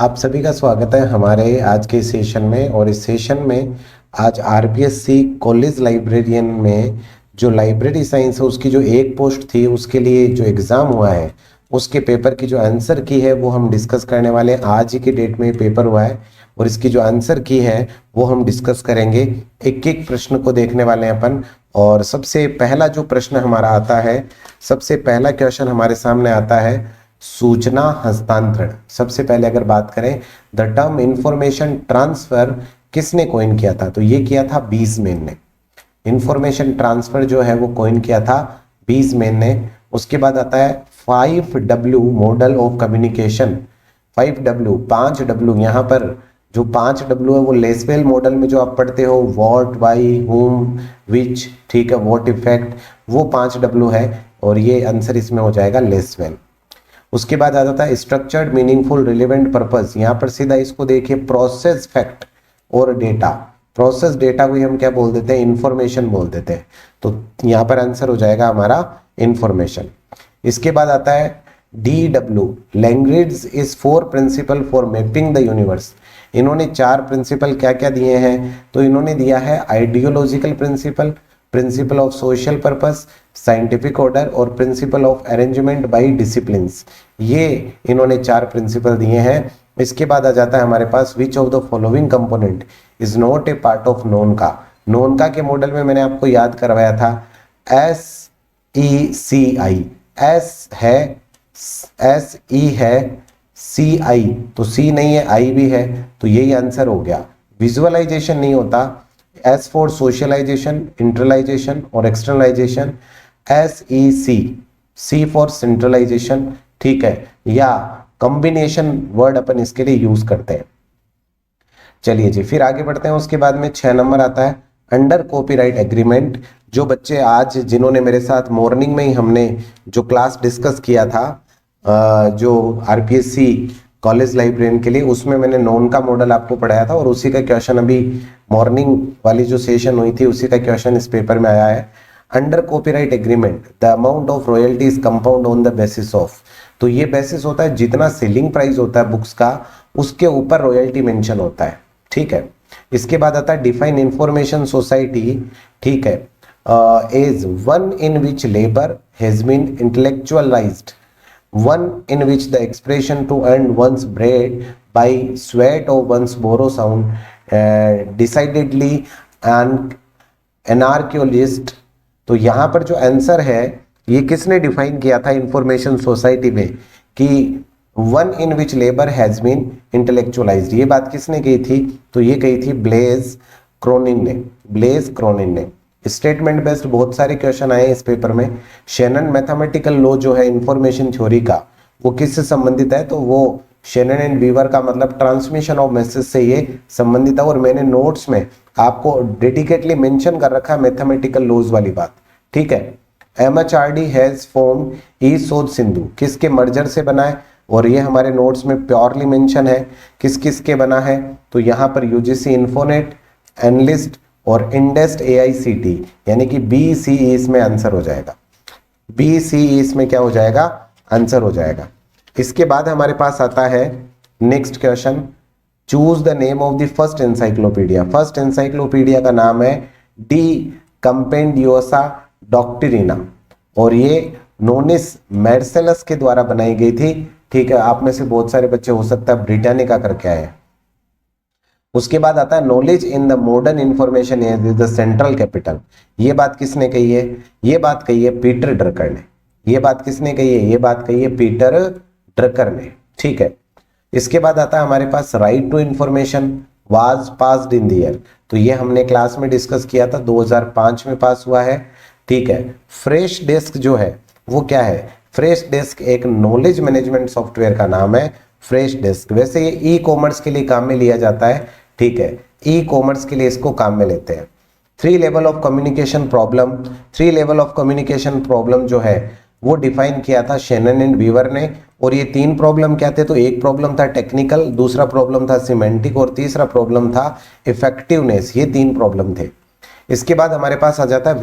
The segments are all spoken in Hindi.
आप सभी का स्वागत है हमारे आज के सेशन में। और इस सेशन में आज आरपीएससी कॉलेज लाइब्रेरियन में जो लाइब्रेरी साइंस है उसकी जो एक पोस्ट थी उसके लिए जो एग्ज़ाम हुआ है उसके पेपर की जो आंसर की है वो हम डिस्कस करने वाले हैं। आज ही के डेट में पेपर हुआ है और इसकी जो आंसर की है वो हम डिस्कस करेंगे। एक एक प्रश्न को देखने वाले हैं अपन। और सबसे पहला जो प्रश्न हमारा आता है, सबसे पहला क्वेश्चन हमारे सामने आता है सूचना हस्तांतरण। सबसे पहले अगर बात करें द टर्म इंफॉर्मेशन ट्रांसफर किसने कॉइन किया था, तो ये किया था बीसमैन ने। इंफॉर्मेशन ट्रांसफर जो है वो कॉइन किया था बीसमैन ने। उसके बाद आता है 5W model of communication. 5W 5W, यहाँ पर जो 5W है वो लेसवेल मॉडल में जो आप पढ़ते हो व्हाट, वाई, हुम, विच, ठीक है, व्हाट, इफेक्ट, वो 5W है और ये आंसर इसमें हो जाएगा लेसवेल। उसके बाद आ जाता है स्ट्रक्चर्ड मीनिंगफुल रिलेवेंट पर्पस। यहाँ पर सीधा इसको देखिए प्रोसेस फैक्ट और डेटा। प्रोसेस डेटा को हम क्या बोल देते हैं, इंफॉर्मेशन बोल देते हैं। तो यहाँ पर आंसर हो जाएगा हमारा इंफॉर्मेशन। इसके बाद आता है DW language is 4 principle for mapping the universe. इन्होंने 4 प्रिंसिपल क्या क्या दिए हैं, तो इन्होंने दिया है ideological principle, principle of social purpose, scientific order और principle of arrangement by disciplines. ये इन्होंने 4 प्रिंसिपल दिए हैं। इसके बाद आ जाता है हमारे पास which of the following component is not a part of Nonaka. Nonaka के मॉडल में मैंने आपको याद करवाया था SECI। एस है, SE है, CI तो C नहीं है, I भी है, तो यही आंसर हो गया। विजुअलाइजेशन नहीं होता। S फॉर सोशलाइजेशन, इंटरलाइजेशन और एक्सटर्नलाइजेशन, SEC। C फॉर सेंट्रलाइजेशन, ठीक है, या कॉम्बिनेशन वर्ड अपन इसके लिए यूज करते हैं। चलिए जी फिर आगे बढ़ते हैं। उसके बाद में 6 नंबर आता है अंडर कॉपीराइट एग्रीमेंट। जो बच्चे आज जिन्होंने मेरे साथ मॉर्निंग में ही हमने जो क्लास डिस्कस किया था जो आरपीएससी कॉलेज लाइब्रेरियन के लिए, उसमें मैंने नॉन का मॉडल आपको पढ़ाया था और उसी का क्वेश्चन अभी मॉर्निंग वाली जो सेशन हुई थी उसी का क्वेश्चन इस पेपर में आया है। Under copyright agreement the amount of royalty is compound on the basis of. तो ये बेसिस होता है जितना सेलिंग प्राइस होता है बुक्स का उसके ऊपर रॉयल्टी मेंशन होता है, ठीक है। इसके बाद आता है डिफाइन इंफॉर्मेशन सोसाइटी, ठीक है, is one in which labour has been intellectualised, one in which the expression to earn one's bread by sweat of one's borrow sound decidedly an anarchist। तो यहाँ पर जो आंसर है ये किसने डिफाइन किया था इंफॉर्मेशन सोसाइटी में कि one in which labour has been intellectualised, ये बात किसने कही थी, तो ये कही थी ब्लेज क्रोनिन ने। ब्लेज क्रोनिन ने। स्टेटमेंट बेस्ड बहुत सारे क्वेश्चन आए इस पेपर में। शेनन मैथमेटिकल लॉ जो है इंफॉर्मेशन थ्योरी का वो किससे संबंधित है, तो वो शेनन एंड वीवर का मतलब ट्रांसमिशन ऑफ मैसेज से ये संबंधित है। और मैंने नोट्स में आपको डेडिकेटली मेंशन कर रखा है मैथमेटिकल लॉज वाली बात, ठीक है। MHRD has form east south Sindhu किसके मर्जर से बना है, और ये हमारे नोट्स में प्योरली मेंशन है किस किस के बना है, तो यहाँ पर UGC इन्फोनेट, एनलिस्ट और इंडेस्ट AICT, यानी कि BCE इसमें आंसर हो जाएगा। BCE इसमें क्या हो जाएगा, आंसर हो जाएगा। इसके बाद हमारे पास आता है next question, choose the name of the first encyclopedia. First encyclopedia का नाम है डी कंपेंडियोसा डॉक्ट्रिना और ये नोनिस मेर्सेलस के द्वारा बनाई गई थी, ठीक है। आप में से बहुत सारे बच्चे हो सकता है ब्रिटानिका करके आए। उसके बाद आता है knowledge in the modern information age the central capital. ये बात किसने कही है, ये बात कही है पीटर ड्रकर ने। ये बात किसने कही है, ये बात कही है पीटर ड्रकर ने, ठीक है। इसके बाद आता है हमारे पास right to information was passed in the year. तो ये हमने क्लास में डिस्कस किया था, 2005 में पास हुआ है, ठीक है। फ्रेश डेस्क जो है वो क्या है, फ्रेश डेस्क एक नॉलेज मैनेजमेंट सॉफ्टवेयर का नाम है फ्रेश डेस्क। वैसे ये ई कॉमर्स के लिए काम में लिया जाता है, ठीक है, ई कॉमर्स के लिए इसको काम में लेते हैं। 3 level of communication problem. 3 level of communication problem जो है वो डिफाइन किया था शेनन एंड वीवर ने। और ये 3 प्रॉब्लम क्या थे, तो एक प्रॉब्लम था टेक्निकल, दूसरा प्रॉब्लम था सिमेंटिक और तीसरा प्रॉब्लम था इफेक्टिवनेस। ये 3 प्रॉब्लम थे। इसके बाद हमारे पास आ जाता है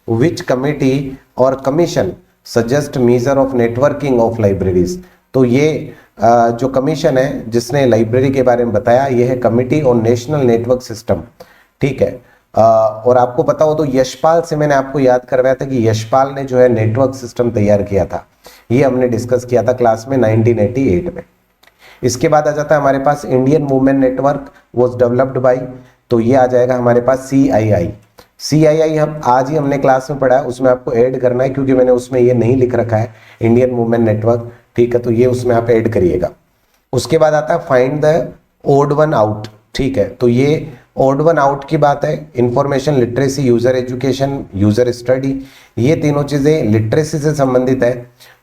विच कमिटी और commission suggest measure of networking of libraries. तो ये जो कमीशन है जिसने लाइब्रेरी के बारे में बताया, ये है committee on national network system, ठीक है। और आपको पता हो तो यशपाल से मैंने आपको याद करवाया था कि यशपाल ने जो है नेटवर्क सिस्टम तैयार किया था, ये हमने डिस्कस किया था क्लास में 1988 में। इसके बाद आ जाता है हमारे पास Indian women network was developed by, तो ये आ जाएगा हमारे पास CII। CII हम आज ही हमने क्लास में पढ़ा है, उसमें आपको ऐड करना है क्योंकि मैंने उसमें ये नहीं लिख रखा है इंडियन वुमेन नेटवर्क, ठीक है, तो ये उसमें आप ऐड करिएगा। उसके बाद आता है find the odd one out, ठीक है, तो ये ओड वन आउट की बात है। Information literacy, user education, user study, ये तीनों चीजें लिटरेसी से संबंधित है।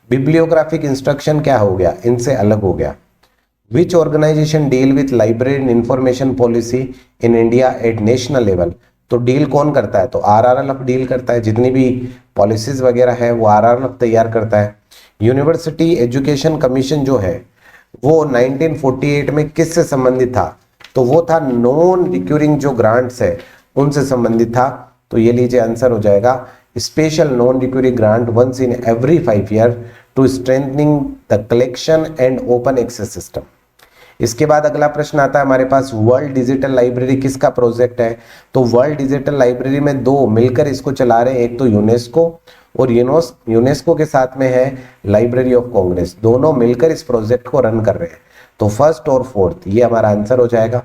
बिब्लियोग्राफिक इंस्ट्रक्शन क्या हो गया, इनसे अलग हो गया। Which organisation deal with library and information policy in India at national level, तो डील कौन करता है, तो RRLF डील करता है, जितनी भी पॉलिसीज वगैरह है वो RRLF तैयार करता है। यूनिवर्सिटी एजुकेशन कमीशन जो है वो 1948 में किससे संबंधित था, तो वो था नॉन रिक्यूरिंग जो ग्रांट्स है उनसे संबंधित था, तो ये लीजिए आंसर हो जाएगा special non recurring grant once in every 5 year to strengthening the collection and open access system. इसके बाद अगला प्रश्न आता है हमारे पास, वर्ल्ड डिजिटल लाइब्रेरी किसका प्रोजेक्ट है, तो वर्ल्ड डिजिटल लाइब्रेरी में दो मिलकर इसको चला रहे हैं, एक तो यूनेस्को और यूनेस्को के साथ में है लाइब्रेरी ऑफ कांग्रेस, दोनों मिलकर इस प्रोजेक्ट को रन कर रहे हैं। तो फर्स्ट और फोर्थ ये हमारा आंसर हो जाएगा।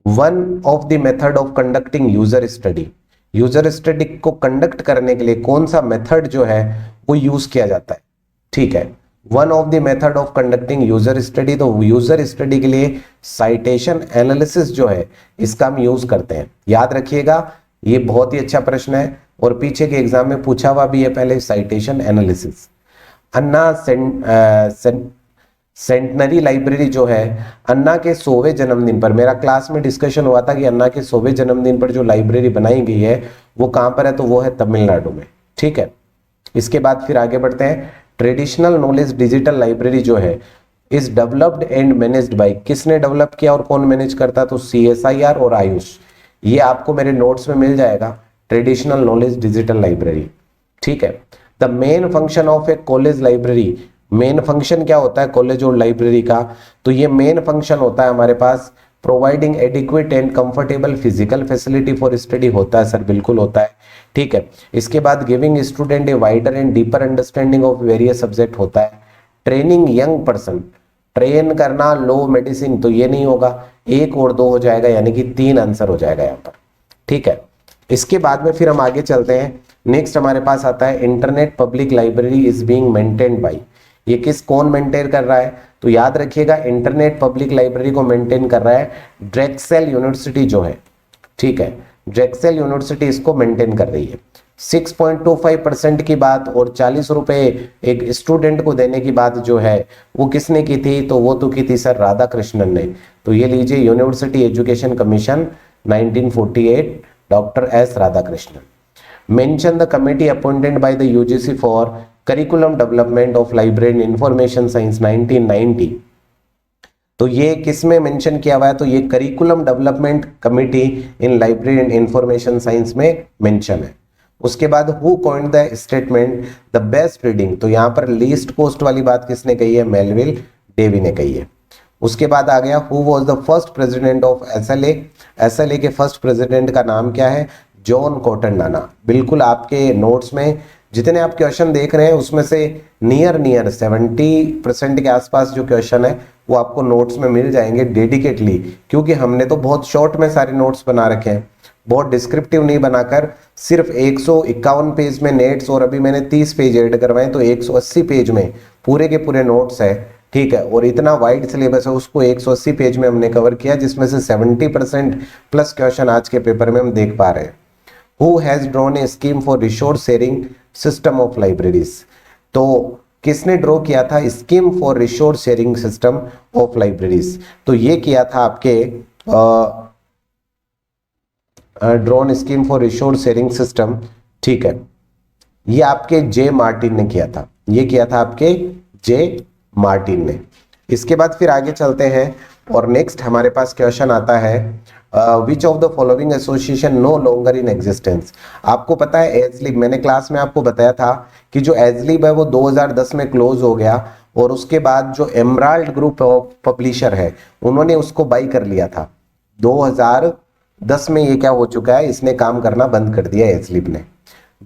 One of the method of conducting user study, user study को कंडक्ट करने के लिए कौन सा मेथड जो है वो यूज किया जाता है, ठीक है। One of the method of conducting user study, तो यूजर स्टडी के लिए साइटेशन एनालिसिस जो है इसका हम यूज करते हैं, याद रखिएगा ये बहुत ही अच्छा प्रश्न है और पीछे के एग्जाम में पूछा हुआ भी है पहले, साइटेशन एनालिसिस। अन्ना सेंटनरी लाइब्रेरी जो है अन्ना के 100वें जन्मदिन पर, मेरा क्लास में डिस्कशन हुआ था कि अन्ना के 100वें जन्मदिन पर जो लाइब्रेरी बनाई गई है वो कहां पर है, तो वो है तमिलनाडु में, ठीक है। इसके बाद फिर आगे बढ़ते हैं, ट्रेडिशनल नॉलेज डिजिटल लाइब्रेरी जो है is developed and managed by, किसने डेवलप किया और कौन मैनेज करता, तो CSIR और आयुष, ये आपको मेरे नोट्स में मिल जाएगा, ट्रेडिशनल नॉलेज डिजिटल लाइब्रेरी, ठीक है। The main function of A college library, main function क्या होता है कॉलेज और लाइब्रेरी का, तो ये मेन फंक्शन होता है हमारे पास providing adequate and comfortable physical facility for study, होता है सर, बिल्कुल होता है, ठीक है। इसके बाद giving student a wider and deeper understanding of various subject होता है। ट्रेनिंग यंग पर्सन, ट्रेन करना लो मेडिसिन, तो ये नहीं होगा, 1 और 2 हो जाएगा, यानी कि 3 आंसर हो जाएगा यहाँ पर, ठीक है। इसके बाद में फिर हम आगे चलते हैं, नेक्स्ट हमारे पास आता है internet public library is being maintained by, ये कौन मेंटेन कर रहा है, तो याद रखिएगा इंटरनेट पब्लिक लाइब्रेरी को मेंटेन कर रहा है ड्रेक्सेल यूनिवर्सिटी जो है, ठीक है, ड्रेक्सेल यूनिवर्सिटी इसको मेंटेन कर रही है। 6.25% की बात और 40 रुपए एक स्टूडेंट को देने की बात जो है वो किसने की थी, तो वो तो की थी सर राधा कृष्णन ने, तो ये लीजिए university education commission 1948, doctor S Radhakrishnan. Mention the committee appointed by the UGC for curriculum development of library and information science 1990, तो ये किसमें मेंशन किया हुआ है, तो ये curriculum development committee in library and information science में मेंशन है। उसके बाद who coined the statement the best reading, तो यहाँ पर लीस्ट कॉस्ट वाली बात किसने कही है, मेलविल डेवी ने कही है। उसके बाद आ गया who was the first president of SLA के फर्स्ट प्रेसिडेंट का नाम क्या है, जॉन कॉटन नाना, बिल्कुल आपके नोट्स में जितने आप क्वेश्चन देख रहे हैं उसमें से नियर 70% के आसपास जो क्वेश्चन है वो आपको नोट्स में मिल जाएंगे डेडिकेटली, क्योंकि हमने तो बहुत शॉर्ट में सारे नोट्स बना रखे हैं, बहुत डिस्क्रिप्टिव नहीं बनाकर, सिर्फ 151 पेज में नेट्स और अभी मैंने 30 पेज ऐड करवाए, तो 180 पेज में पूरे के पूरे नोट्स है, ठीक है। और इतना वाइड सिलेबस है, उसको 180 पेज में हमने कवर किया, जिसमें से 70% प्लस क्वेश्चन आज के पेपर में हम देख पा रहे हैं। Who has drawn A scheme for resource sharing system of libraries, तो किसने ड्रॉ किया था scheme for resource sharing system of libraries, तो ये किया था आपके drawn scheme for resource sharing system, ठीक है, ये आपके जे मार्टिन ने किया था, ये किया था आपके जे मार्टिन ने। इसके बाद फिर आगे चलते हैं और नेक्स्ट हमारे पास क्वेश्चन आता है which of the following association no longer in existence. आपको पता है एजलिब, मैंने क्लास में आपको बताया था कि जो एजलिब है वो 2010 में क्लोज हो गया और उसके बाद जो एमराल्ड ग्रुप ऑफ पब्लिशर है उन्होंने उसको बाई कर लिया था। 2010 में ये क्या हो चुका है, इसने काम करना बंद कर दिया एस्लिब ने।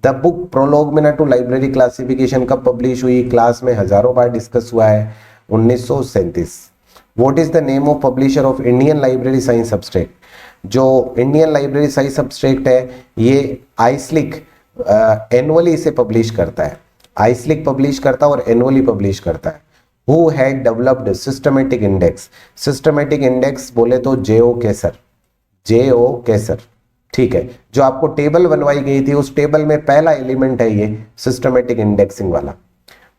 The book prolegomena to library classification कब पब्लिश हुई, क्लास में हजारों बार डिस्कस हुआ है, 1937। What is the name of publisher of Indian library science abstract, जो इंडियन लाइब्रेरी साइंस सब्सट्रैक्ट है ये आइसलिक एनुअली इसे पब्लिश करता है, आइसलिक पब्लिश करता है और एनुअली पब्लिश करता है। Who had developed systematic index, systematic index बोले तो J.O. केसर, J.O. केसर, ठीक है। जो आपको टेबल बनवाई गई थी उस टेबल में पहला एलिमेंट है ये सिस्टमेटिक इंडेक्सिंग वाला।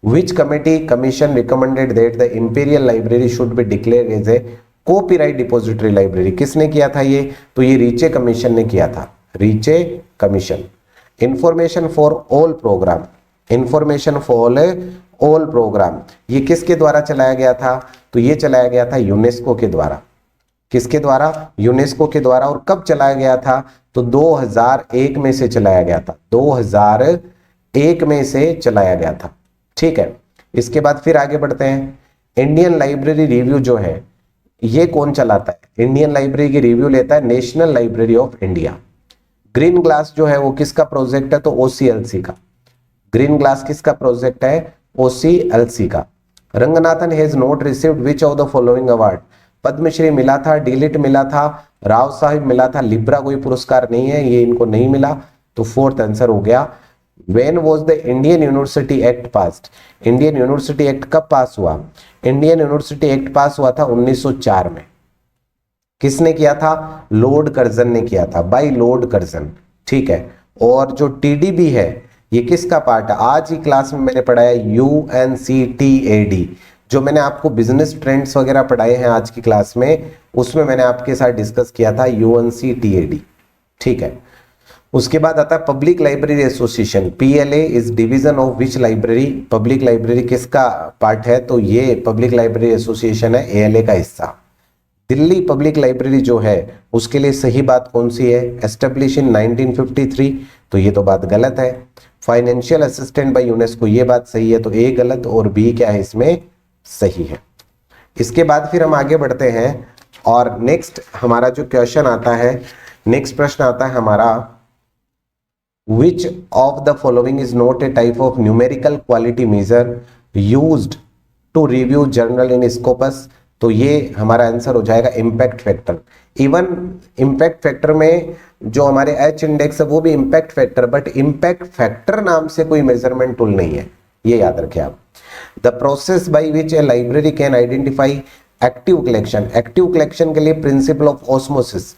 Which committee commission recommended that the imperial library should be declare as a copyright depository library, किसने किया था ये, तो ये रीचे कमीशन ने किया था, रीचे commission. Information for all programme, information for all programme ये किसके द्वारा चलाया गया था, तो ये चलाया गया था यूनेस्को के द्वारा, किसके द्वारा, यूनेस्को के द्वारा। और कब चलाया गया था, तो 2001 में से चलाया गया था, 2001 में से चलाया गया था, ठीक है। इसके बाद फिर आगे बढ़ते हैं। इंडियन लाइब्रेरी रिव्यू जो है ये कौन चलाता है, इंडियन लाइब्रेरी की रिव्यू लेता है National Library of India. Green glass जो है वो किसका प्रोजेक्ट है, तो OCLC का, ग्रीन ग्लास किसका प्रोजेक्ट है, OCLC का। Ranganathan has not received which of the following award, Padma Shri मिला था, डीलिट मिला था, राव साहिब मिला था, लिब्रा कोई पुरस्कार नहीं है, ये इनको नहीं मिला, तो फोर्थ आंसर हो गया। When was the Indian University Act passed? Indian university act कब पास हुआ, इंडियन यूनिवर्सिटी एक्ट पास हुआ था 1904 में। किसने किया था, लॉर्ड कर्जन ने किया था, बाय लॉर्ड कर्जन, ठीक है। और जो TDB है ये किसका पार्ट है, आज ही क्लास में मैंने पढ़ाया UNCTAD, जो मैंने आपको बिजनेस ट्रेंड्स वगैरह पढ़ाए हैं आज की क्लास में, उसमें मैंने आपके साथ डिस्कस किया था UNCTAD, ठीक है। उसके बाद आता है public library association, PLA is division of which library, public library किसका पार्ट है, तो ये पब्लिक लाइब्रेरी एसोसिएशन है, ALA का हिस्सा। दिल्ली पब्लिक लाइब्रेरी जो है उसके लिए सही बात कौन सी है, एस्टेब्लिश इन 1953, तो ये तो बात गलत है। फाइनेंशियल असिस्टेंट बाय यूनेस्को, ये बात सही है, तो A गलत और B क्या है इसमें सही है। इसके बाद फिर हम आगे बढ़ते हैं और नेक्स्ट हमारा जो क्वेश्चन आता है, नेक्स्ट प्रश्न आता है हमारा, Which of the following is not a type of numerical quality measure used to review journal in Scopus, तो ये हमारा आंसर हो जाएगा impact factor. Even impact factor में जो हमारे H इंडेक्स है वो भी impact factor, but impact factor नाम से कोई मेजरमेंट टूल नहीं है, ये याद रखें आप। The process by which A library can identify active collection, active collection के लिए प्रिंसिपल ऑफ ऑस्मोसिस,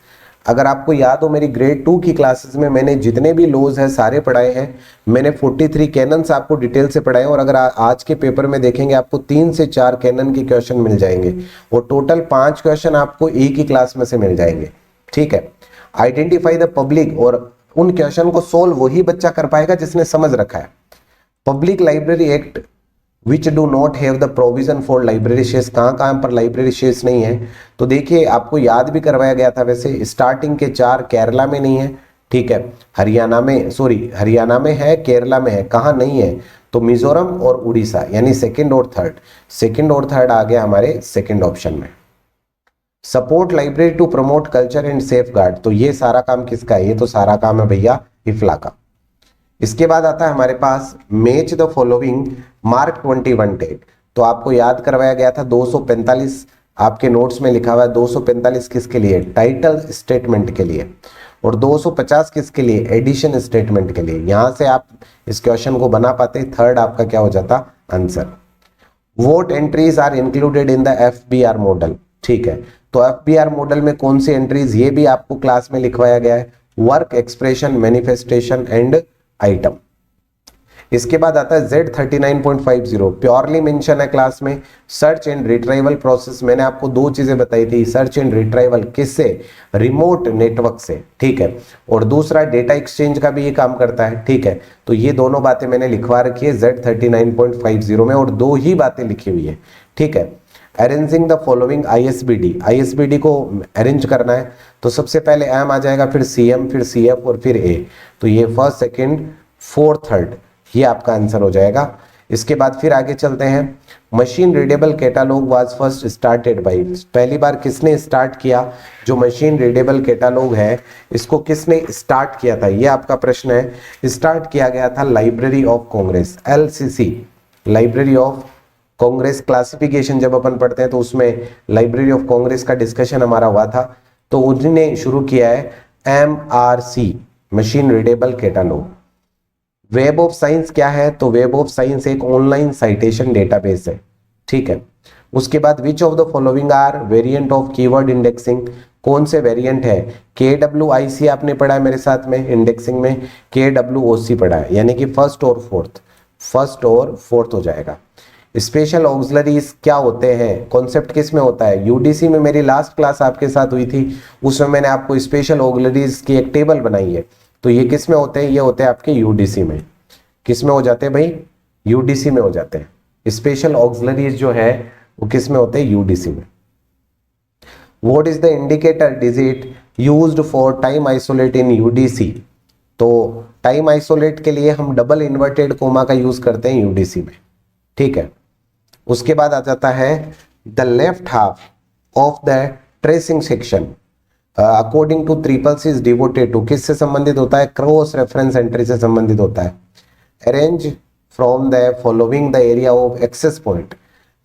अगर आपको याद हो मेरी ग्रेड 2 की क्लासेस में मैंने जितने भी लॉज हैं सारे पढ़ाए हैं, मैंने 43 कैनन्स आपको डिटेल से पढ़ाए हैं, और अगर आज के पेपर में देखेंगे आपको 3 से 4 कैनन के क्वेश्चन मिल जाएंगे और टोटल 5 क्वेश्चन आपको एक ही क्लास में से मिल जाएंगे, ठीक है। आइडेंटिफाई द पब्लिक, और उन क्वेश्चन को सोल्व वही बच्चा कर पाएगा जिसने समझ रखा है। Public library act which do not have the provision for library shares, कहाँ पर लाइब्रेरी शेयर्स नहीं है, तो देखिए आपको याद भी करवाया गया था, वैसे स्टार्टिंग के 4 केरला में नहीं है, ठीक है, हरियाणा में है, केरला में है, कहाँ नहीं है, तो मिजोरम और उड़ीसा, यानी सेकंड और थर्ड आ गया हमारे सेकंड ऑप्शन में। Support library to promote culture and safeguard, तो ये सारा काम किसका है, ये तो सारा काम है भैया इफ्ला का। इसके बाद आता है हमारे पास match the following MARC 21 tag, तो आपको याद करवाया गया था 245, आपके नोट्स में लिखा हुआ है 245 किसके लिए, टाइटल स्टेटमेंट के लिए, और 250 किसके लिए, एडिशन स्टेटमेंट के लिए। यहां से आप इस क्वेश्चन को बना पाते, थर्ड आपका क्या हो जाता answer. What entries are included in the FBR model, ठीक है, तो FBR मॉडल में कौन सी एंट्रीज, ये भी आपको क्लास में लिखवाया गया है, work, expression, manifestation and item. इसके बाद आता है Z39.50, प्योरली मेंशन है क्लास में। सर्च एंड रिट्राइवल प्रोसेस, मैंने आपको 2 चीजें बताई थी, सर्च एंड रिट्राइवल किससे, रिमोट नेटवर्क से, ठीक है, और दूसरा डेटा एक्सचेंज का भी ये काम करता है, ठीक है। तो ये दोनों बातें मैंने लिखवा रखी है Z39.50 में, और 2 ही बातें लिखी हुई है, ठीक है। अरेंजिंग द फॉलोइंग ISBD को अरेंज करना है, तो सबसे पहले M आ जाएगा, फिर CM, फिर CF और फिर A, तो ये फर्स्ट, सेकंड, फोर्थ, थर्ड, ये आपका आंसर हो जाएगा। इसके बाद फिर आगे चलते हैं। Machine readable catalogue was first started by, पहली बार किसने स्टार्ट किया? जो मशीन रीडेबल कैटालॉग है इसको किसने स्टार्ट किया था, ये आपका प्रश्न है। स्टार्ट किया गया था library of Congress, LCC, library of Congress. Classification जब अपन पढ़ते हैं तो उसमें लाइब्रेरी ऑफ कांग्रेस का डिस्कशन हमारा हुआ था, तो उन्होंने शुरू किया है MRC, machine readable catalogue. Web of science क्या है? तो वेब ऑफ साइंस एक ऑनलाइन साइटेशन डेटाबेस है, ठीक है। उसके बाद which of the following are variant of keyword indexing, कौन से वेरिएंट है? KWIC आपने पढ़ा है मेरे साथ में, इंडेक्सिंग में KWOC पढ़ा है, यानी कि फर्स्ट और फोर्थ हो जाएगा। स्पेशल ऑक्सिलरीज क्या होते हैं? कॉन्सेप्ट किस में होता है? UDC में मेरी लास्ट क्लास आपके साथ हुई थी, उसमें मैंने आपको स्पेशल ऑक्सिलरीज की एक टेबल बनाई है, तो ये किस में होते हैं? ये होते हैं आपके UDC में। किस में हो जाते हैं भाई? UDC में हो जाते हैं। स्पेशल ऑक्सिलरीज जो है वो किस में होते हैं? UDC में। What is the indicator digit used for time isolate in UDC? तो टाइम आइसोलेट के लिए हम डबल इन्वर्टेड कोमा का यूज करते हैं UDC में, ठीक है। उसके बाद आ जाता है the left half of the tracing section according to triple is devoted to, किससे संबंधित होता है? क्रॉस रेफरेंस एंट्री से संबंधित होता है। Arrange from the following the area of access point,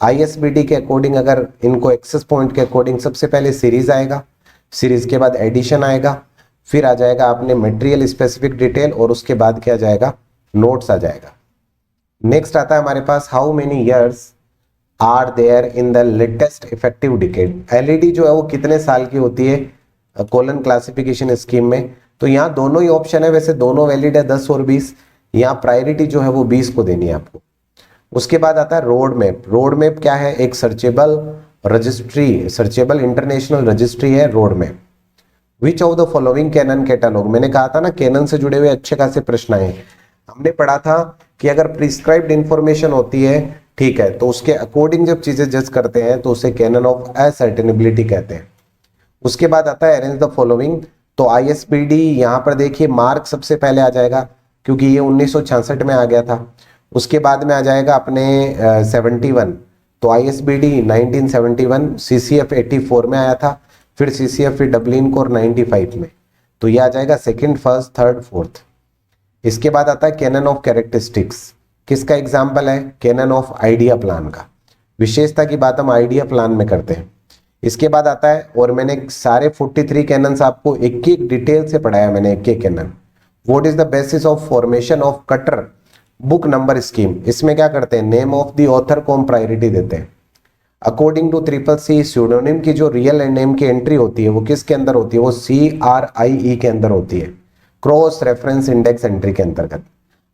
ISBD के अकॉर्डिंग अगर इनको एक्सेस पॉइंट के अकॉर्डिंग सबसे पहले सीरीज आएगा, सीरीज के बाद एडिशन आएगा, फिर आ जाएगा आपने मटेरियल स्पेसिफिक डिटेल, और उसके बाद क्या जाएगा? नोट्स आ जाएगा। नेक्स्ट आता है हमारे पास how many years are there in the latest effective decade. LED जो है वो कितने साल की होती है कॉलन क्लासिफिकेशन स्कीम में? तो यहाँ दोनों ही ऑप्शन है, वैसे दोनों वैलिड है 10 और 20, यहाँ प्रायोरिटी जो है वो 20 को देनी है आपको। उसके बाद आता है रोड मैप। रोड मैप क्या है? एक searchable registry, searchable international registry है road map. Which of the following canon catalogue, मैंने कहा था ना कैनन से जुड़े हुए अच्छे खासे प्रश्न आए। हमने पढ़ा था कि अगर प्रिस्क्राइब्ड इंफॉर्मेशन होती है, ठीक है, तो उसके अकॉर्डिंग जब चीजें जज करते हैं तो उसे कैनन ऑफ असर्टेनेबिलिटी कहते हैं। उसके बाद आता है अरेंज द फॉलोइंग। तो ISBD यहाँ पर देखिए मार्क सबसे पहले आ जाएगा क्योंकि ये 1966 में आ गया था। उसके बाद में आ जाएगा अपने 71, तो ISBD 1971, CCF 84 में आया था, फिर CCF डबलिन कोर 95 में, तो ये आ जाएगा सेकंड, फर्स्ट, थर्ड, फोर्थ। इसके बाद आता है कैनन ऑफ कैरेक्टरिस्टिक्स, किसका एग्जाम्पल है? कैनन ऑफ आइडिया प्लान का। विशेषता की बात हम आइडिया प्लान में करते हैं। इसके बाद आता है, और मैंने सारे 43 कैनन्स आपको एक एक डिटेल से पढ़ाया मैंने, एक एक canon. What is the basis of formation of Cutter book number scheme? इसमें क्या करते हैं? नेम ऑफ द ऑथर को हम प्रायोरिटी देते हैं। अकॉर्डिंग टू CCC स्यूडोनिम की जो रियल नेम की एंट्री होती है वो किसके अंदर होती है? वो CRIE के अंदर होती है, क्रॉस रेफरेंस इंडेक्स एंट्री के अंतर्गत।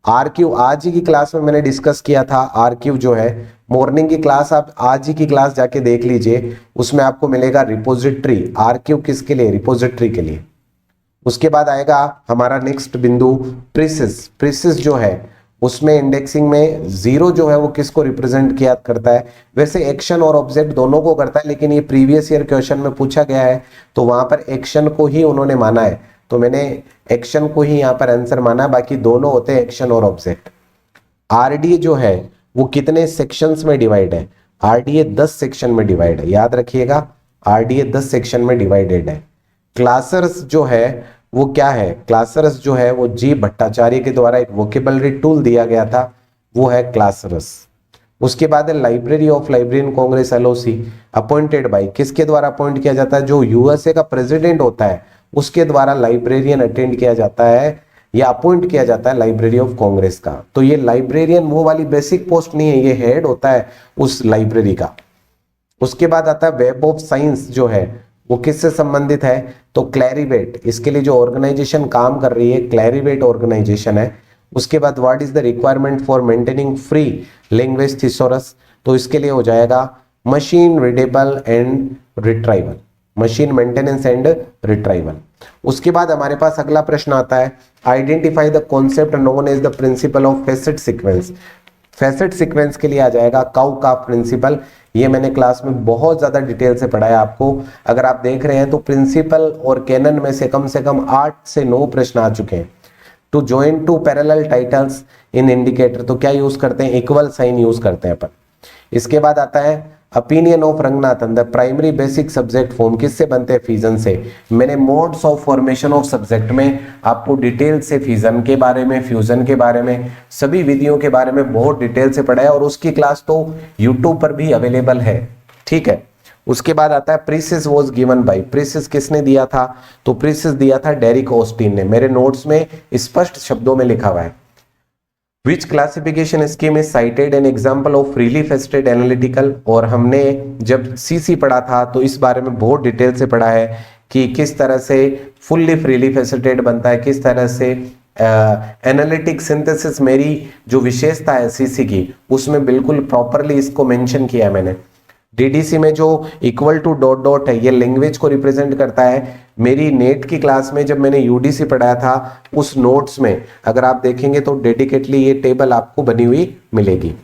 RQ आज ही की क्लास में मैंने डिस्कस किया था। RQ जो है मॉर्निंग की क्लास, आप आज ही की क्लास जाके देख लीजिए, उसमें आपको मिलेगा रिपोजिटरी। RQ किसके लिए? रिपोजिटरी के लिए। उसके बाद आएगा हमारा नेक्स्ट बिंदु प्रीसिस। प्रीसिस जो है उसमें इंडेक्सिंग में 0 जो है वो किसको रिप्रेजेंट किया करता है? वैसे एक्शन और ऑब्जेक्ट दोनों को करता है, लेकिन ये प्रीवियस ईयर क्वेश्चन में पूछा गया है तो वहां पर एक्शन को ही उन्होंने माना है, तो मैंने एक्शन को ही यहाँ पर आंसर माना, बाकी दोनों होते हैं एक्शन और ऑब्जेक्ट। RDA जो है वो कितने सेक्शंस में डिवाइड है? RDA 10 सेक्शन में डिवाइड है, याद रखिएगा, RDA 10 सेक्शन में डिवाइडेड है। क्लासर्स जो है वो क्या है? क्लासर्स जो है वो G भट्टाचार्य के द्वारा एक वोकेबलरी टूल दिया गया था, वो है क्लासर्स। उसके बाद है library of librarian Congress LOC, appointed by, किसके द्वारा अपॉइंट किया जाता है? जो USA का प्रेसिडेंट होता है उसके द्वारा लाइब्रेरियन अटेंड किया जाता है या अपॉइंट किया जाता है लाइब्रेरी ऑफ कांग्रेस का। तो ये लाइब्रेरियन वो वाली बेसिक पोस्ट नहीं है, ये हेड होता है उस लाइब्रेरी का। उसके बाद आता है वेब ऑफ साइंस जो है वो किससे संबंधित है? तो क्लैरिवेट, इसके लिए जो ऑर्गेनाइजेशन काम कर रही है क्लैरिवेट ऑर्गेनाइजेशन है। उसके बाद what is the requirement for maintaining free language thesaurus? तो इसके लिए हो जाएगा machine readable and retrieval, machine maintenance and retrieval. उसके बाद हमारे पास अगला प्रश्न आता है, identify the concept known as the principle of facet sequence. Facet sequence के लिए आ जाएगा काउकाफ प्रिंसिपल। ये मैंने क्लास में बहुत ज्यादा डिटेल से पढ़ाया आपको, अगर आप देख रहे हैं तो प्रिंसिपल और कैनन में से कम 8 से 9 प्रश्न आ चुके हैं। To join two parallel titles in indicator, तो क्या यूज करते हैं, इक्वल साइन यूज करते हैं अपन। इसके बाद आता है opinion of Ranganathan, the primary basic subject form किससे बनते हैं, फिजन से। मैंने modes of formation of subject में आपको डिटेल से फिजन के बारे में, फ्यूजन के बारे में, सभी विधियों के बारे में बहुत डिटेल से पढ़ा है और उसकी क्लास तो यूट्यूब पर भी अवेलेबल है, ठीक है। उसके बाद आता है precis was given by, precis किसने दिया था, तो प्रीसिस दिया था डेरिक ऑस्टिन ने। मेरे नोट्स में स्पष्ट शब्दों में लिखा हुआ है। Which classification scheme is cited an example of freely faceted analytical, और हमने जब सीसी पढ़ा था तो इस बारे में बहुत डिटेल से पढ़ा है कि किस तरह से फुल्ली फ्रीली फेस्टेड बनता है, किस तरह से एनालिटिक सिंथेसिस, मेरी जो विशेषता है सीसी की उसमें बिल्कुल प्रॉपरली इसको मेंशन किया है मैंने। डीडीसी में जो इक्वल टू डॉट डॉट है ये लैंग्वेज को रिप्रेजेंट करता है। मेरी नेट की क्लास में जब मैंने यूडीसी पढ़ाया था उस नोट्स में अगर आप देखेंगे तो डेडिकेटली ये टेबल आपको बनी हुई मिलेगी।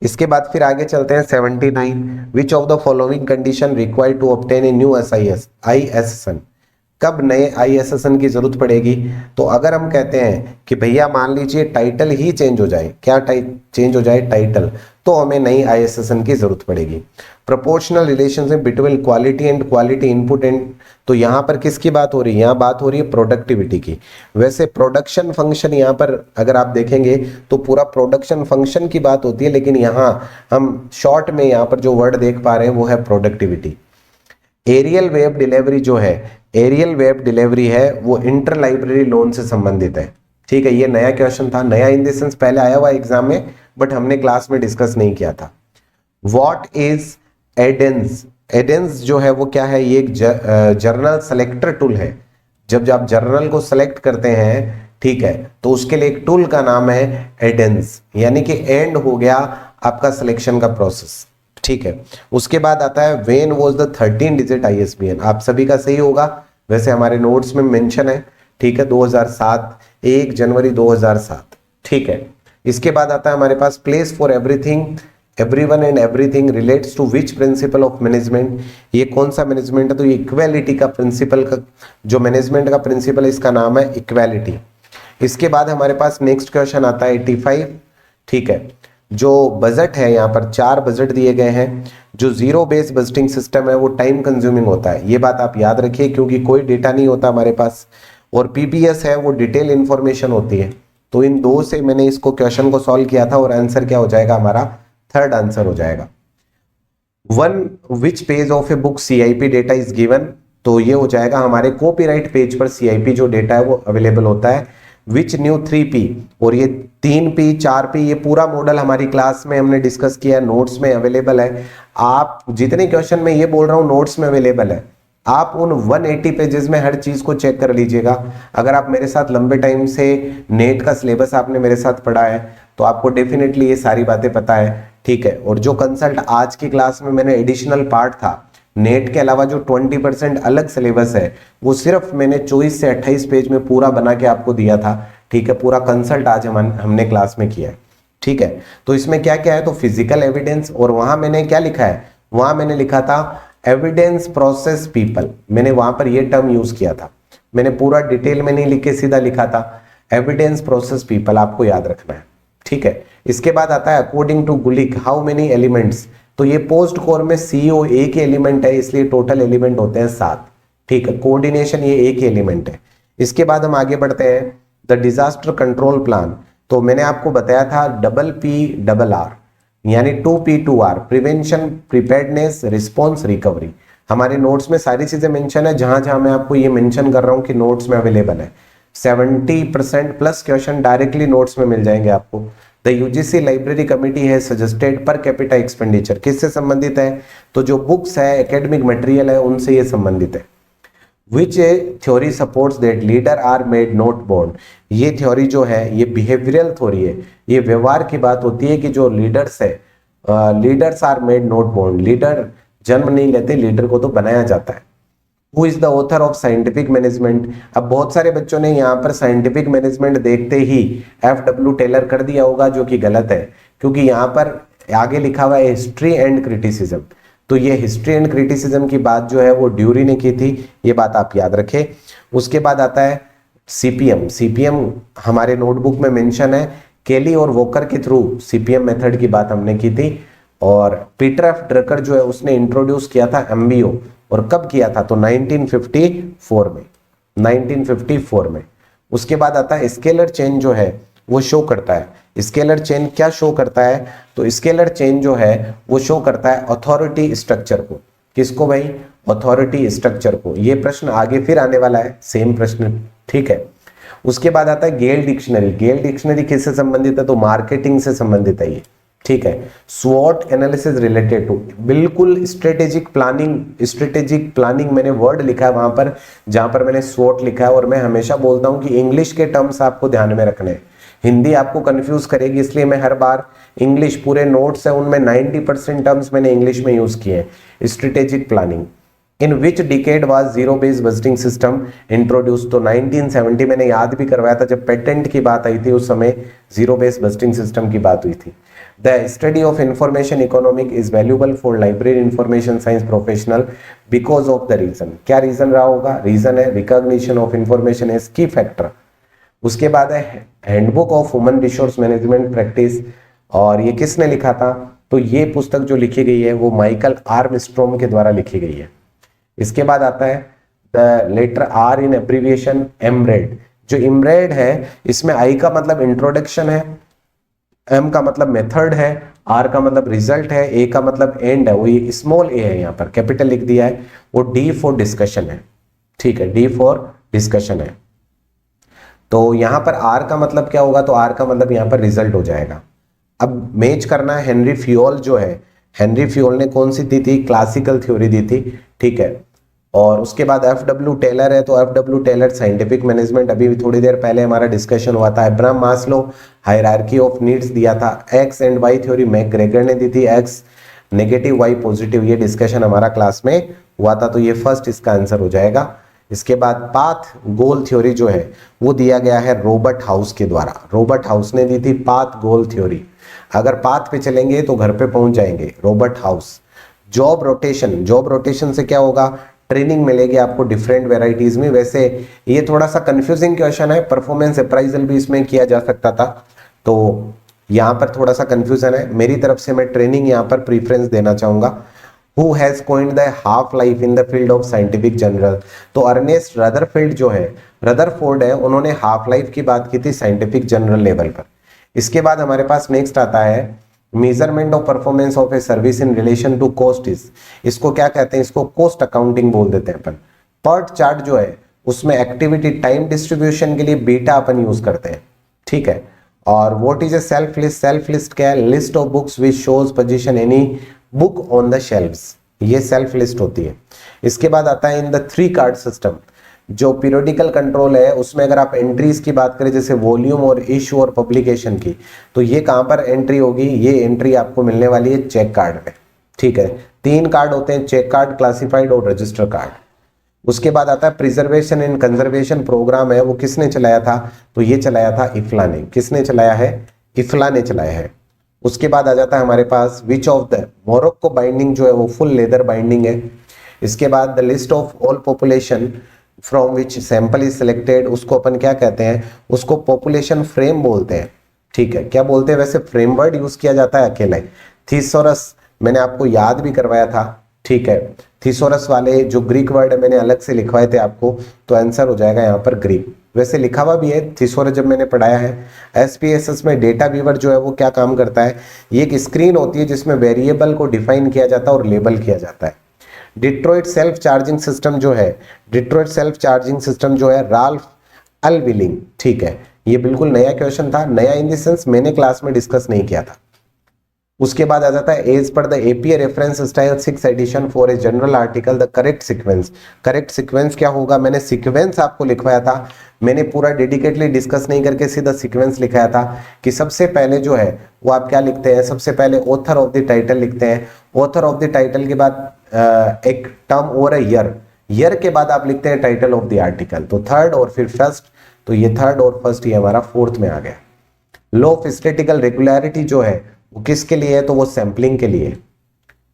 इसके बाद फिर आगे चलते हैं 79, which of the following condition required to obtain a new ISSN, कब नए ISSN की जरूरत पड़ेगी। तो अगर हम कहते हैं कि भैया मान लीजिए टाइटल ही चेंज हो जाए, क्या चेंज हो जाए टाइटल, तो हमें नई ISSN की जरूरत पड़ेगी। Proportional relationship between quality and quality input and, तो यहाँ पर किसकी बात हो रही है, यहाँ बात हो रही है प्रोडक्टिविटी की। वैसे प्रोडक्शन फंक्शन यहाँ पर अगर आप देखेंगे तो पूरा प्रोडक्शन फंक्शन की बात होती है, लेकिन यहाँ हम शॉर्ट में यहाँ पर जो वर्ड देख पा रहे हैं वो है प्रोडक्टिविटी। एरियल वेब डिलीवरी जो है, एरियल वेब डिलीवरी है वो इंटर लाइब्रेरी लोन से संबंधित है, ठीक है। ये नया क्वेश्चन था, नया इन द सेंस पहले आया हुआ एग्जाम में बट हमने क्लास में डिस्कस नहीं किया था। व्हाट इज एडेंस, एडेंस जो है वो क्या है, ये एक जर्नल सेलेक्टर टूल है। जब आप जर्नल को सेलेक्ट करते हैं, ठीक है, तो उसके लिए एक टूल का नाम है एडेंस, यानी कि एंड हो गया आपका सिलेक्शन का प्रोसेस, ठीक है। उसके बाद आता है when was the 13 digit ISBN, आप सभी का सही होगा, वैसे हमारे नोट्स में मेंशन है, ठीक है, 2007, 1 जनवरी 2007, ठीक है। इसके बाद आता है हमारे पास place for everything, everyone and everything relates to which principle of management, ये कौन सा मैनेजमेंट है, तो ये इक्वालिटी का प्रिंसिपल का जो मैनेजमेंट का प्रिंसिपल है इसका नाम है इक्वालिटी। इसके बाद हमारे पास नेक्स्ट क्वेश्चन आता है 85, ठीक है। जो बजट है यहाँ पर 4 बजट दिए गए हैं। जो जीरो बेस बजटिंग सिस्टम है वो टाइम कंज्यूमिंग होता है, ये बात आप याद रखिए क्योंकि कोई डेटा नहीं होता हमारे पास, और PPS है वो डिटेल इंफॉर्मेशन होती है। तो इन दो से मैंने इसको क्वेश्चन को सॉल्व किया था और आंसर क्या हो जाएगा, हमारा थर्ड आंसर हो जाएगा। One which page of a book CIP data is given, तो ये हो जाएगा हमारे कॉपीराइट पेज पर CIP जो डेटा है वो अवेलेबल होता है। विच न्यू 3P, और ये 3P 4P ये पूरा मॉडल हमारी क्लास में हमने डिस्कस किया है, नोट्स में अवेलेबल है। आप जितने क्वेश्चन में ये बोल रहा हूँ नोट्स में अवेलेबल है, आप उन 180 पेजेस में हर चीज को चेक कर लीजिएगा। अगर आप मेरे साथ लंबे टाइम से नेट का सिलेबस आपने मेरे साथ पढ़ा है तो आपको डेफिनेटली ये सारी बातें पता है, ठीक है। और जो कंसल्ट आज की क्लास में मैंने एडिशनल पार्ट था, नेट के अलावा जो 20% अलग सिलेबस है वो सिर्फ मैंने 24 से 28 पेज में पूरा बना के आपको दिया था, ठीक है। पूरा कंसल्ट आज हमने क्लास में किया है, ठीक है। तो इसमें क्या क्या है, तो फिजिकल एविडेंस, और वहां मैंने क्या लिखा है, वहां मैंने लिखा था एविडेंस प्रोसेस पीपल, मैंने वहां पर ये टर्म यूज किया था। मैंने पूरा डिटेल में नहीं लिख के सीधा लिखा था एविडेंस प्रोसेस पीपल, आपको याद रखना है, ठीक है। इसके बाद आता है according to Gulick how many elements, तो ये पोस्ट कोर में CO एक एलिमेंट है इसलिए टोटल एलिमेंट होते हैं 7, ठीक है। कोऑर्डिनेशन ये एक एलिमेंट है। इसके बाद हम आगे बढ़ते हैं द डिजास्टर कंट्रोल प्लान, तो मैंने आपको बताया था PPRR यानी 2P2R, prevention, preparedness, response, recovery. हमारे नोट्स में सारी चीजें मेंशन है, जहां जहां मैं आपको ये मेंशन कर रहा हूं कि नोट्स में अवेलेबल है। 70% प्लस क्वेश्चन डायरेक्टली नोट्स में मिल जाएंगे आपको। द UGC लाइब्रेरी कमिटी है सजेस्टेड पर कैपिटा एक्सपेंडिचर, किससे संबंधित है, तो जो बुक्स है एकेडमिक मटेरियल है उनसे ये संबंधित है। Which theory supports that leader are made not born, ये थ्योरी जो है ये बिहेवियरल थ्योरी है, ये व्यवहार की बात होती है कि जो लीडर्स है, leaders are made not born, leader जन्म नहीं लेते, लीडर को तो बनाया जाता है। Who is the author of scientific management, अब बहुत सारे बच्चों ने यहाँ पर साइंटिफिक मैनेजमेंट देखते ही FW टेलर कर दिया होगा, जो कि गलत है क्योंकि यहाँ पर आगे लिखा हुआ है हिस्ट्री एंड क्रिटिसिज्म, तो ये हिस्ट्री एंड क्रिटिसिज्म की बात जो है वो ड्यूरी ने की थी, ये बात आप याद रखें। उसके बाद आता है सीपीएम, सीपीएम हमारे नोटबुक में मेंशन है, केली और वॉकर के थ्रू सीपीएम मेथड की बात हमने की थी। और पीटर एफ ड्रकर जो है उसने इंट्रोड्यूस किया था एमबीओ, और कब किया था, तो 1954 में, 1954 में। उसके बाद आता है स्केलर चेन जो है वो शो करता है, स्केलर चेन क्या शो करता है, तो स्केलर चेन जो है वो शो करता है अथॉरिटी स्ट्रक्चर को। किसको भाई, अथॉरिटी स्ट्रक्चर को। ये प्रश्न आगे फिर आने वाला है, सेम प्रश्न, ठीक है। उसके बाद आता है गेल डिक्शनरी। गेल डिक्शनरी किससे संबंधित है, तो मार्केटिंग से संबंधित है ये, ठीक है। स्वॉट एनालिसिस रिलेटेड टू, बिल्कुल स्ट्रेटेजिक प्लानिंग, स्ट्रेटेजिक प्लानिंग मैंने वर्ड लिखा है वहां पर जहां पर मैंने स्वॉट लिखा है। और मैं हमेशा बोलता हूं कि इंग्लिश के टर्म्स आपको ध्यान में रखने हैं, हिंदी आपको कंफ्यूज करेगी, इसलिए मैं हर बार इंग्लिश, पूरे नोट्स है उनमें 90% टर्म्स मैंने इंग्लिश में यूज किए हैं। Strategic planning, in which decade was zero based budgeting system introduce, तो 1970 मैंने याद भी करवाया था, जब पेटेंट की बात आई थी उस समय जीरो बेस्ड बजटिंग सिस्टम की बात हुई थी। The study of information economic is valuable for library information science professional because of the reason. क्या रीजन रहा होगा, रीजन है recognition of information as key factor. उसके बाद है handbook of human resource management practice, और ये किसने लिखा था, तो ये पुस्तक जो लिखी गई है वो माइकल आर्मस्ट्रॉन्ग के द्वारा लिखी गई है। इसके बाद आता है the letter R in abbreviation एमरेड। जो इमरेड है इसमें आई का मतलब इंट्रोडक्शन है, एम का मतलब मेथड है, आर का मतलब रिजल्ट है, ए का मतलब एंड है, वो ये स्मॉल ए है, यहाँ पर कैपिटल लिख दिया है। वो डी फॉर डिस्कशन है, ठीक है, डी फॉर डिस्कशन है। तो यहां पर आर का मतलब क्या होगा, तो आर का मतलब यहां पर रिजल्ट हो जाएगा। अब मैच करना है, हेनरी फ्यूल जो है, हेनरी फ्यूल ने कौन सी दी थी, क्लासिकल थ्योरी दी थी, ठीक है। और उसके बाद एफ डब्ल्यू टेलर है, तो F W Taylor scientific management, अभी भी थोड़ी देर पहले हमारा डिस्कशन हुआ था। Abraham Maslow hierarchy of needs दिया था। X and Y theory McGregor ने दी थी, एक्स नेगेटिव वाई पॉजिटिव, ये डिस्कशन हमारा क्लास में हुआ था, तो ये फर्स्ट इसका आंसर हो जाएगा। इसके बाद पाथ गोल थ्योरी जो है वो दिया गया है रॉबर्ट हाउस के द्वारा, रॉबर्ट हाउस ने दी थी पाथ गोल थ्योरी। अगर पाथ पे चलेंगे तो घर पे पहुंच जाएंगे, Robert house. Job rotation, job rotation से क्या होगा, ट्रेनिंग मिलेगी आपको डिफरेंट वेराइटीज में। वैसे ये थोड़ा सा कंफ्यूजिंग क्वेश्चन है, परफॉर्मेंस अप्राइजल भी इसमें किया जा सकता था, तो यहाँ पर थोड़ा सा कंफ्यूजन है। मेरी तरफ से मैं ट्रेनिंग यहाँ पर प्रीफरेंस देना चाहूंगा। Who has coined the half life in the field of scientific general? तो अर्नेस्ट रदरफील्ड जो है, रदरफोर्ड है, उन्होंने हाफ लाइफ की बात की थी साइंटिफिक जनरल लेवल पर। इसके बाद हमारे पास नेक्स्ट आता है measurement of performance of a service in relation to cost is, इसको क्या कहते हैं, इसको कॉस्ट अकाउंटिंग बोल देते हैं अपन। पर्ट चार्ट जो है उसमें एक्टिविटी टाइम डिस्ट्रीब्यूशन के लिए बीटा अपन यूज करते हैं, ठीक है। और what is a self list, self list क्या है, list of books which shows position any book on the shelves, ये सेल्फ लिस्ट होती है। इसके बाद आता है इन द 3 कार्ड सिस्टम, जो पीरियोडिकल कंट्रोल है उसमें अगर आप एंट्रीज की बात करें जैसे वॉल्यूम और इशू और पब्लिकेशन की, तो ये कहां पर एंट्री होगी, ये एंट्री आपको मिलने वाली है चेक कार्ड में, ठीक है। 3 कार्ड होते हैं, चेक कार्ड, क्लासिफाइड और रजिस्टर कार्ड। उसके बाद आता है प्रिजर्वेशन एंड कंजर्वेशन प्रोग्राम है, वो किसने चलाया था, तो ये चलाया था इफ्ला ने। किसने चलाया है, इफ्ला ने चलाया है। उसके बाद आ जाता है हमारे पास which of the, Morocco binding जो है वो फुल लेदर बाइंडिंग है। इसके बाद the list of all population from which sample is selected, उसको अपन क्या कहते हैं, उसको पॉपुलेशन फ्रेम बोलते हैं, ठीक है। क्या बोलते हैं, वैसे फ्रेमवर्ड यूज किया जाता है अकेले। थीसोरस मैंने आपको याद भी करवाया था, ठीक है। थीसोरस वाले जो ग्रीक वर्ड है मैंने अलग से लिखवाए थे आपको, तो आंसर हो जाएगा यहाँ पर ग्रीक। वैसे लिखा हुआ भी है थीसोरस जब मैंने पढ़ाया है। एसपीएसएस में डेटा व्यूअर जो है वो क्या काम करता है, ये एक स्क्रीन होती है जिसमें वेरिएबल को डिफाइन किया जाता है और लेबल किया जाता है। डिट्रॉइट सेल्फ चार्जिंग सिस्टम जो है, डिट्रॉइट सेल्फ चार्जिंग सिस्टम जो है राल्फ अल्विलिंग, ठीक है। ये बिल्कुल नया क्वेश्चन था, नया इन द सेंस मैंने क्लास में डिस्कस नहीं किया था। उसके बाद आ जाता है as per the APA reference style 6 edition for a journal article the correct sequence. Correct sequence क्या होगा, मैंने सीक्वेंस आपको लिखवाया था, मैंने पूरा डेडिकेटली डिस्कस नहीं करके सीधा सीक्वेंस लिखाया था कि सबसे पहले जो है वो आप क्या लिखते हैं, सबसे पहले ऑथर ऑफ द टाइटल लिखते हैं। ऑथर ऑफ द टाइटल के बाद एक टर्म और है ईयर, ईयर के बाद आप लिखते हैं टाइटल ऑफ द आर्टिकल, तो थर्ड और फिर फर्स्ट, तो ये थर्ड और फर्स्ट ये हमारा फोर्थ में आ गया। लॉ ऑफ स्टैटिकल रेगुलरिटी जो है वो किसके लिए है, तो वो सैंपलिंग के लिए।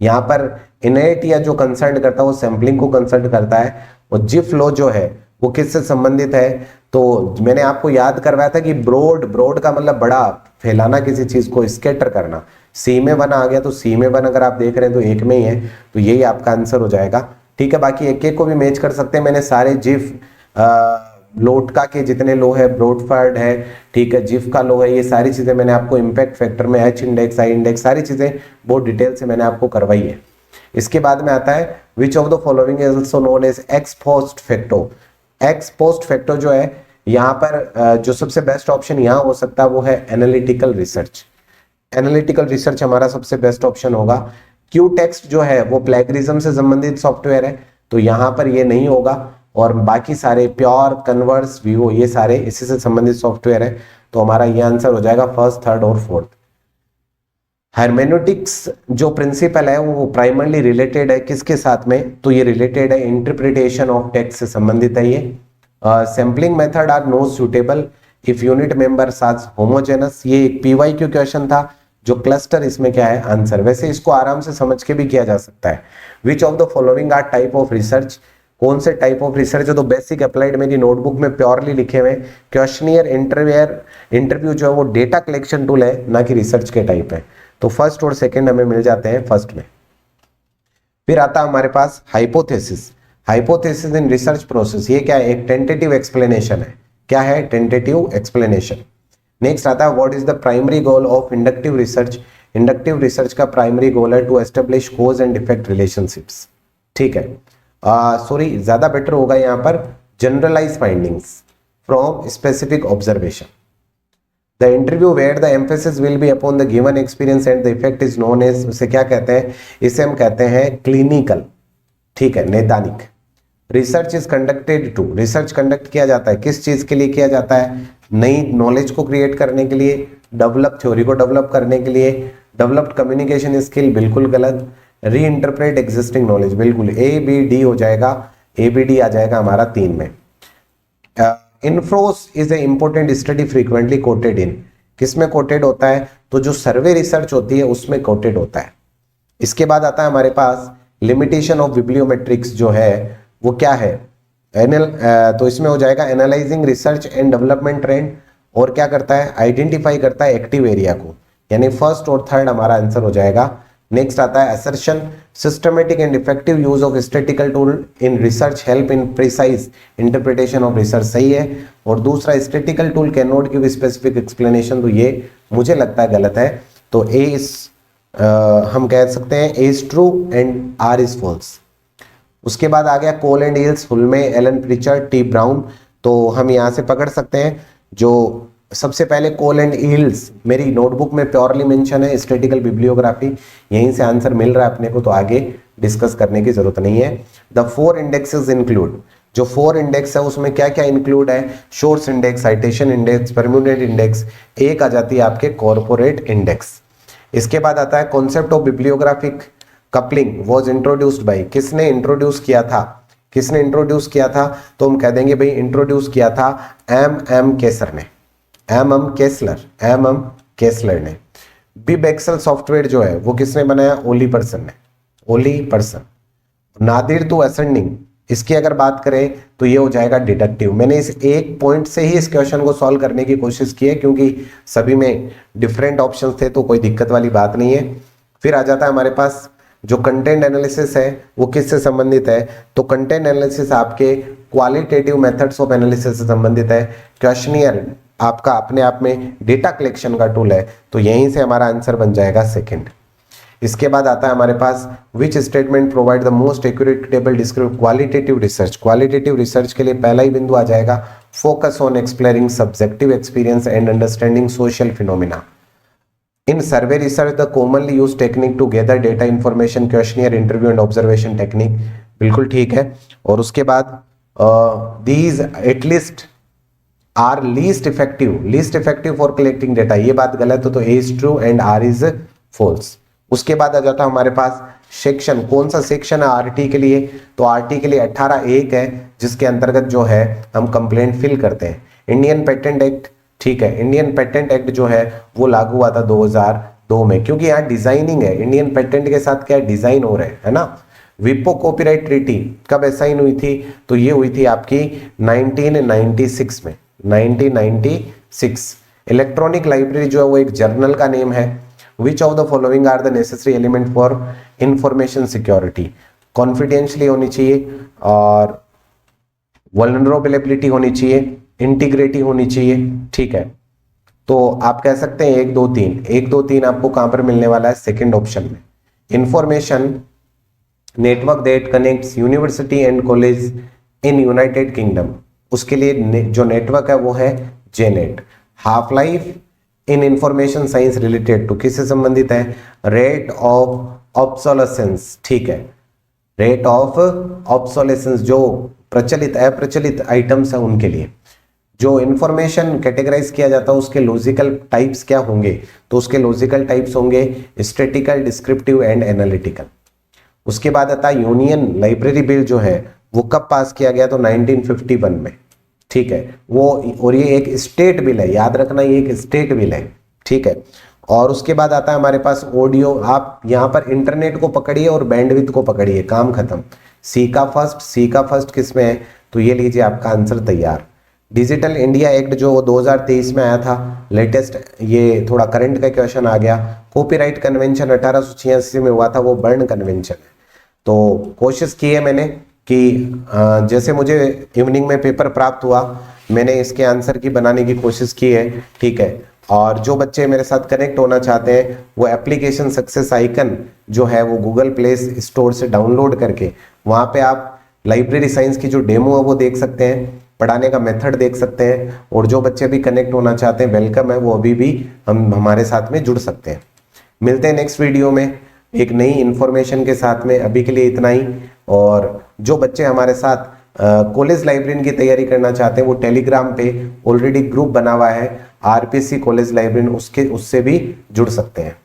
यहाँ पर इनएट या जो कंसर्न करता है वो सैंपलिंग को कंसर्न करता है, और जिफ लॉ जो है वो किससे संबंधित है? तो मैंने आपको याद करवाया था कि ब्रॉड का मतलब बड़ा, फैलाना किसी चीज को, स्कैटर करना। सी में 1 आ गया, तो सी में 1 अगर आप देख रहे हैं तो एक में ही है, तो यही आपका आंसर हो जाएगा। ठीक है, बाकी एक एक को भी मैच कर सकते हैं। मैंने सारे जिफ लोटका के जितने लो है, ब्रॉडफोर्ड है, ठीक है, जिफ का लो है, ये सारी चीजें मैंने आपको इम्पैक्ट फैक्टर में एच इंडेक्स, आई इंडेक्स, सारी चीजें बहुत डिटेल से मैंने आपको करवाई है। इसके बाद में आता है which of the following is also known as ex post facto. Ex post facto जो है यहाँ पर जो सबसे बेस्ट ऑप्शन यहाँ हो सकता है वो है एनालिटिकल रिसर्च। एनालिटिकल रिसर्च हमारा सबसे बेस्ट ऑप्शन होगा। क्यू टेक्स्ट जो है वो प्लेगरिज्म से संबंधित सॉफ्टवेयर है, तो यहाँ पर ये नहीं होगा। और बाकी सारे प्योर, कन्वर्स, वीवो, ये सारे इसी से संबंधित सॉफ्टवेयर है, तो हमारा ये आंसर हो जाएगा फर्स्ट, थर्ड और फोर्थ। हर्मेनोटिक्स जो प्रिंसिपल है वो प्राइमरली रिलेटेड है किसके साथ में? तो ये रिलेटेड है इंटरप्रिटेशन ऑफ टेक्स्ट से संबंधित है ये। Sampling method are not suitable if unit members are homogeneous. ये एक पीवाईक्यू क्वेश्चन था, जो क्लस्टर इसमें क्या है आंसर। वैसे इसको आराम से समझ के भी किया जा सकता है। Which of the following are type of research, कौन से टाइप ऑफ रिसर्च है? तो बेसिक अप्लाइड मेरी नोटबुक में प्योरली लिखे हुए। क्वेश्चनियर, इंटरव्यू जो है वो डेटा कलेक्शन टूल है, ना कि रिसर्च के टाइप है। तो फर्स्ट और सेकंड हमें मिल जाते हैं फर्स्ट में। फिर आता है हमारे पास hypothesis. Hypothesis in research process, ये क्या है? एक टेंटेटिव एक्सप्लेनेशन है। क्या है? Tentative explanation. नेक्स्ट आता है what is the primary goal of inductive research. Inductive research का प्राइमरी गोल है to establish cause and effect relationships. ठीक है, सॉरी ज्यादा बेटर होगा यहाँ पर generalise findings from specific observation. The interview where the emphasis will be upon the given experience and the effect is known as, उसे क्या कहते हैं? इसे हम कहते हैं क्लिनिकल। ठीक है, नैदानिक। Research is conducted to, research conduct किया जाता है किस चीज के लिए किया जाता है? नई नॉलेज को क्रिएट करने के लिए, डेवलप थ्योरी को डेवलप करने के लिए, डेवलप्ड कम्युनिकेशन स्किल, बिल्कुल गलत। री इंटरप्रेट एग्जिस्टिंग नॉलेज, बिल्कुल। ए बी डी हो जाएगा, ए बी डी आ जाएगा हमारा 3 में। INFROSS is a important study frequently quoted in, किसमें कोटेड होता है? तो जो सर्वे रिसर्च होती है उसमें कोटेड होता है। इसके बाद आता है हमारे पास लिमिटेशन ऑफ बिब्लियोमेट्रिक्स, जो है वो क्या है? तो इसमें हो जाएगा analysing research and development trend, और क्या करता है? आइडेंटिफाई करता है एक्टिव एरिया को, यानी फर्स्ट और थर्ड हमारा आंसर हो जाएगा। नेक्स्ट आता है assertion, systematic and effective use of statistical tool in research help in precise interpretation of research, सही है। और दूसरा statistical tool can not give specific explanation, तो ये मुझे लगता है गलत है। तो ए इज हम कह सकते हैं A is true and R is false. उसके बाद आ गया Cole and Eales, Hulme, Alan Pritchard, T Brown. तो हम यहाँ से पकड़ सकते हैं जो सबसे पहले कोल एंड ईल्स मेरी नोटबुक में प्योरली मेंशन है, स्टैटिकल बिब्लियोग्राफी, यहीं से आंसर मिल रहा है अपने को, तो आगे डिस्कस करने की जरूरत नहीं है। द 4 इंडेक्सेस इंक्लूड, जो 4 इंडेक्स है उसमें क्या क्या इंक्लूड है? Source index, citation index, permuted index, एक आ जाती है आपके कॉर्पोरेट इंडेक्स। इसके बाद आता है concept of bibliographic coupling was introduced by, किसने इंट्रोड्यूस किया था? किसने इंट्रोड्यूस किया था? तो हम कह देंगे भाई इंट्रोड्यूस किया था एम केसर ने, एम केसलर ने। बिब एक्सेल सॉफ्टवेयर जो है वो किसने बनाया? ओली पर्सन। नादिर टू असेंडिंग, इसकी अगर बात करें तो ये हो जाएगा डिडक्टिव। मैंने इस एक पॉइंट से ही इस क्वेश्चन को सॉल्व करने की कोशिश की है, क्योंकि सभी में डिफरेंट ऑप्शंस थे, तो कोई दिक्कत वाली बात नहीं है। फिर आ जाता है हमारे पास जो कंटेंट एनालिसिस है वो किससे संबंधित है? तो कंटेंट एनालिसिस आपके क्वालिटेटिव मेथड्स ऑफ एनालिसिस से संबंधित है। क्वेश्चनियर आपका अपने आप में डेटा कलेक्शन का टूल है, तो यहीं से हमारा आंसर बन जाएगा सेकंड। इसके बाद आता है हमारे पास which statement provide the most accurate table describe qualitative research. Qualitative research के लिए पहला ही बिंदु आ जाएगा focus on exploring subjective experience and understanding social phenomena. In survey research the commonly use technique to gather data information, questionnaire, interview and observation technique, बिल्कुल ठीक है। और उसके बाद these at least are least effective for collecting data, ये बात गलत है, तो A is true and R is false. उसके बाद आ जाता है हमारे पास सेक्शन, कौन सा सेक्शन है आरटी के लिए? तो आरटी के लिए 18(1) है, जिसके अंतर्गत जो है हम कंप्लेंट फिल करते हैं। इंडियन पेटेंट एक्ट, ठीक है, इंडियन पेटेंट एक्ट जो है वो लागू हुआ था 2002 में, क्योंकि यहाँ डिजाइनिंग है, इंडियन पेटेंट के साथ क्या डिजाइन हो रहे है ना। विपो कॉपीराइट ट्रीटी कब साइन हुई थी? तो ये हुई थी आपकी 1996 में, 1996। इलेक्ट्रॉनिक लाइब्रेरी जो है वो एक जर्नल का नेम है। Which of the following are the necessary element for information security? Confidentially होनी चाहिए, और वल्नरेबिलिटी होनी चाहिए, इंटीग्रिटी होनी चाहिए, ठीक है। तो आप कह सकते हैं 1 2 3, 1 2 3 आपको कहां पर मिलने वाला है? सेकंड ऑप्शन में। Information network that connects university and college in United Kingdom, उसके लिए जो नेटवर्क है वो है JANET. Half life in information science related to, किससे संबंधित है? रेट ऑफ ऑब्सोलेसेंस, ठीक है, रेट ऑफ ऑब्सोलेसेंस, जो प्रचलित अप्रचलित आइटम्स है उनके लिए। जो इंफॉर्मेशन कैटेगराइज किया जाता है उसके लॉजिकल टाइप्स क्या होंगे? तो उसके लॉजिकल टाइप्स होंगे स्टैटिकल, डिस्क्रिप्टिव एंड एनालिटिकल। उसके बाद आता है यूनियन लाइब्रेरी बिल जो है वो कब पास किया गया? तो 1951 में, ठीक है वो, और ये एक स्टेट बिल है, याद रखना ये एक स्टेट बिल है, ठीक है। और उसके बाद आता है हमारे पास ऑडियो। आप यहाँ पर इंटरनेट को पकड़िए और बैंडविड्थ को पकड़िए, काम खत्म। सी का फर्स्ट किस में है? तो ये लीजिए आपका आंसर तैयार। डिजिटल इंडिया एक्ट जो 2023 में आया था, लेटेस्ट, ये थोड़ा करंट का क्वेश्चन आ गया। कॉपीराइट कन्वेंशन 1886 में हुआ था, वो बर्न कन्वेंशन है। तो कोशिश की है मैंने कि जैसे मुझे इवनिंग में पेपर प्राप्त हुआ, मैंने इसके आंसर की बनाने की कोशिश की है, ठीक है। और जो बच्चे मेरे साथ कनेक्ट होना चाहते हैं वो एप्लीकेशन सक्सेस आइकन जो है वो गूगल प्ले स्टोर से डाउनलोड करके वहाँ पे आप लाइब्रेरी साइंस की जो डेमो है वो देख सकते हैं, पढ़ाने का मेथड देख सकते हैं। और जो बच्चे भी कनेक्ट होना चाहते हैं वेलकम है, वो अभी भी हम हमारे साथ में जुड़ सकते हैं। मिलते हैं नेक्स्ट वीडियो में एक नई इंफॉर्मेशन के साथ में। अभी के लिए इतना ही। और जो बच्चे हमारे साथ कॉलेज लाइब्रेरियन की तैयारी करना चाहते हैं वो टेलीग्राम पे ऑलरेडी ग्रुप बना हुआ है, आरपीसी कॉलेज लाइब्रेरियन, उससे भी जुड़ सकते हैं।